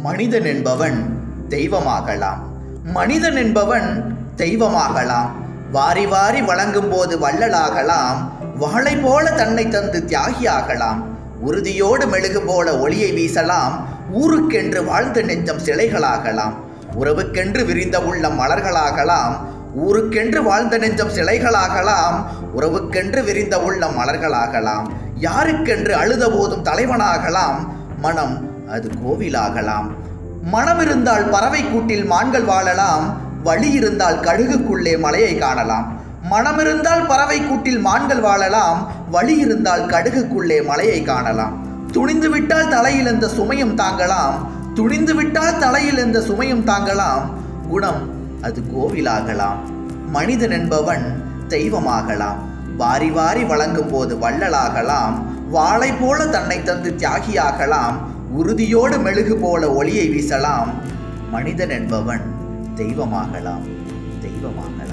மனிதன் என்பவன் தெய்வமாகலாம். மனிதன் என்பவன் தெய்வமாகலாம். வாரி வாரி வழங்கும் போது வள்ளலாகலாம். வாளை போல தன்னை தந்து தியாகியாகலாம். உறுதியோடு மெழுகு போல ஒளியை வீசலாம். ஊருக்கென்று வாழ்ந்த நெஞ்சம் சிலைகளாகலாம். உறவுக்கென்று விரிந்த உள்ளம் மலர்களாகலாம். ஊருக்கென்று வாழ்ந்த நெஞ்சம் சிலைகளாகலாம். உறவுக்கென்று விரிந்த உள்ளம் மலர்களாகலாம். யாருக்கென்று அழுத போதும் தலைவனாகலாம். மனம் அது கோவிலாகலாம். மனம் இருந்தால் பறவை கூட்டில் மான்கள் வாழலாம். வழி இருந்தால் கழுகுக்குள்ளே மலையை காணலாம். மனம் இருந்தால் பறவை கூட்டில் மான்கள் வாழலாம். வழி இருந்தால் கடுகுக்குள்ளே மலையை காணலாம். துணிந்து விட்டால் தலையில் எந்த சுமையும் தாங்கலாம். துணிந்து விட்டால் தலையில் எந்த சுமையும் தாங்கலாம். குணம் அது கோவிலாகலாம். மனிதன் என்பவன் தெய்வமாகலாம். வாரி வாரி வழங்கும் போது வள்ளலாகலாம். வாளை போல தன்னை தந்து தியாகியாகலாம். உறுதியோடு மெழுகு போல ஒளியை வீசலாம். மனிதன் என்பவன் தெய்வமாகலாம். தெய்வமாக